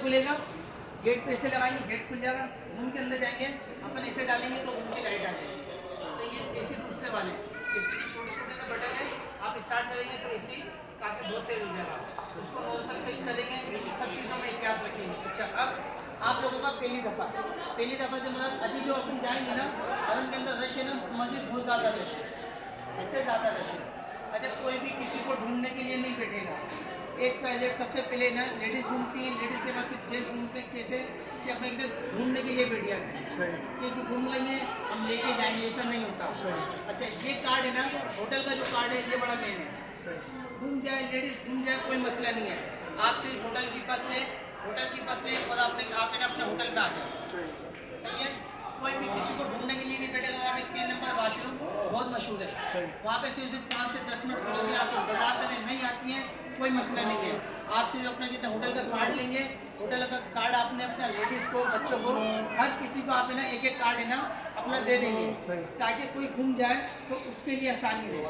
खुलेगा, गेट पे ऐसे लगाएंगे, गेट खुल जाएगा, रूम के अंदर जाएंगे, अपन ऐसे डालेंगे तो रूम की लाइट आ जाएगी। सही है। एसी दूसरे वाले, एसी के छोटे छोटे से बटन है, आप स्टार्ट करेंगे तो एसी काफ़ी बहुत तेज हो जाएगा, उसको नॉर्मल कहीं करेंगे, सब चीज़ों में एहतियात रखेंगे। अच्छा, अब आप लोगों का पहली दफ़ा से मतलब अभी जो अपन जाएंगे ना, हरम के अंदर रश है ना, मस्जिद बहुत ज़्यादा रश है, इससे ज़्यादा रश है। अच्छा, कोई भी किसी को ढूंढने के लिए नहीं बैठेगा, एक साइड सबसे पहले ना लेडीज़ घूमती हैं, लेडीज़ के बाद फिर जेंट्स घूमते हैं, कैसे कि अपने इधर ढूंढने के लिए बैठ जाते हैं, क्योंकि ढूंढ लेंगे हम लेके जाएंगे, ऐसा नहीं होता। अच्छा, ये कार्ड है ना, होटल का जो कार्ड है ये बड़ा मेन है, घूम जाए लेडीज़ घूम जाए कोई मसला नहीं है, आप सिर्फ होटल की बस लें और आप अपने होटल पे आ जाए। सही है। कोई भी किसी को ढूंढने के लिए नहीं बैठेगा, वहाँ पे 3 नंबर वाशरूम बहुत मशहूर है, वहाँ पे सिर्फ 5 से 10 मिनट खड़ोगे, आपको बाजार करने नहीं आती है कोई मसला नहीं है, आप सिर्फ अपना जितना होटल का कार्ड लेंगे, होटल का कार्ड आपने अपना लेडीज़ को, बच्चों को, हर किसी को आप है ना एक एक कार्ड है ना अपना दे देंगे, ताकि कोई घूम जाए तो उसके लिए आसानी रहे।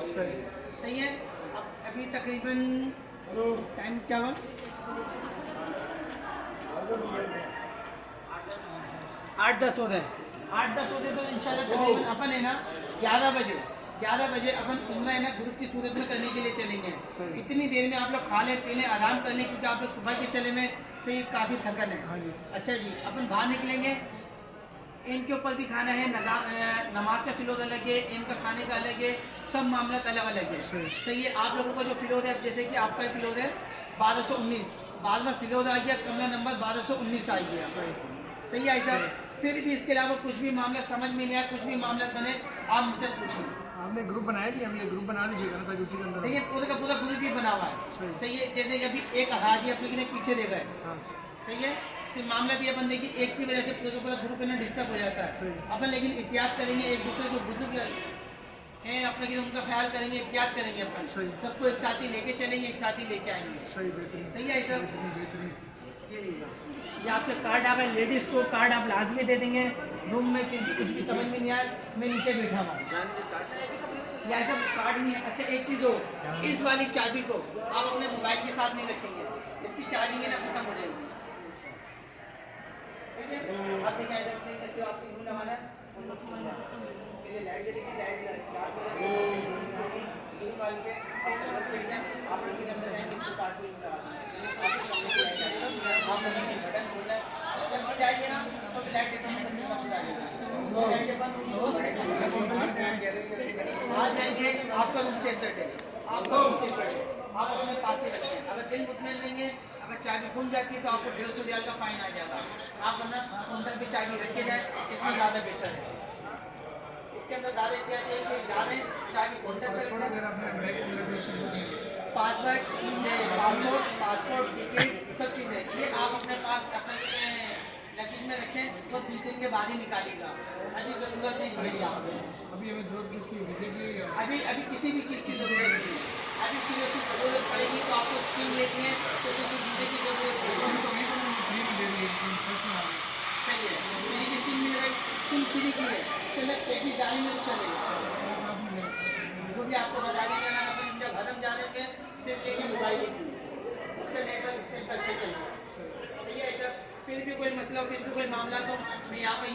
सही है। अब अभी तकरीबन टाइम क्या हुआ, 8-10 हो गए, 8-10 होते तो इंशाल्लाह तकरीबन अपन है ना 11 बजे अपन उम्रा है ना ग्रुप की सूरत में करने के लिए चलेंगे। इतनी देर में आप लोग खा लें पी लें आराम कर लें, क्योंकि आप लोग सुबह के चले में से काफ़ी थकन है। अच्छा जी, अपन बाहर निकलेंगे, एम के ऊपर भी खाना है, नमाज का फिलोद अलग है, एम का खाने का अलग है, सब मामला अलग अलग है। सही है। आप लोगों का जो फिलोद है, जैसे कि आपका फिलोद है 1219, बाद में फिलोद आ गया, कमरा नंबर 1219 आ गया। सही है ऐसा। फिर भी इसके अलावा कुछ भी मामला समझ में नहीं आया, कुछ भी मामला बने, आप मुझसे पूछिए। आपने ग्रुप बनाया नहीं, हमें ग्रुप बना दीजिएगा ना, ताकि उसी के अंदर देखिए पूरा का पूरा ग्रुप ही बना हुआ है। सही है। जैसे कि अभी एक हाजी अपने पीछे दे गए, सही है, सिर्फ मामला दिया बंदे की एक की वजह से पूरा का पूरा ग्रुप है ना डिस्टर्ब हो जाता है। अपन लेकिन एहतियात करेंगे, एक दूसरे जो बुजुर्ग हैं अपने की उनका ख्याल करेंगे, एहतियात करेंगे, अपन सबको एक साथ ही लेके चलेंगे, एक साथ ही लेके आएंगे। सही है ऐसा। ये आपके कार्ड आप लेडीज़ को कार्ड आप लाजमी दे देंगे, रूम में कुछ भी समझ में नहीं आया, मैं नीचे बैठा हुआ या ऐसा कार्ड नहीं है। अच्छा, एक चीज़ हो, इस वाली चाबी को आप अपने मोबाइल के साथ नहीं रखेंगे, इसकी चार्जिंग है ना खत्म हो जाएगी। ठीक है। आप देखिए ऐसा कैसे आपकी रूम हमारा लाइट जलेगी, लाइट आप जाइए ना तो लाइट आ जाएंगे, आपका रूम सेपरेट है, आपका रूम सेपरेट है, आप अपने पास ही रखें। अगर दिल मुतमईन रहेंगे, अगर चाबी गुम जाती है तो आपको 150 रियाल का फाइन आ जाएगा। आप वरना अंदर भी चाबी रखे जाए, इसमें ज़्यादा बेहतर है। इसके अंदर ज़्यादा एहतियात है कि ज़्यादा चाबी काउंटर पर, पासपोर्ट टिकट सब चीज़ें ये आप अपने पास अपने लगेज में रखें, तो 20 दिन के बाद ही निकालिएगा, अभी ज़रूरत नहीं पड़ेगी आपको। अभी हमें जरूरत किसकी, वीज़े की? अभी किसी भी चीज़ की ज़रूरत नहीं है, अभी सीरियसली ज़रूरत पड़ेगी तो आपको सिम लेती है तो सिर्फ वीज़े की ज़रूरत पड़ेगी। सही है, फ्री की सिम मिल रही, सिम फ्री की है, चले पैकेज डालेंगे तो चलेगा, वो भी आपको बता देंगे ना। अपन जब हरम जाने सिम लेके मोबाइल लेके उसका नेटवर्क स्टेट पर अच्छे चलेगा। सही है ऐसा। फिर भी कोई मसला, फिर भी कोई मामला तो मैं यहाँ पे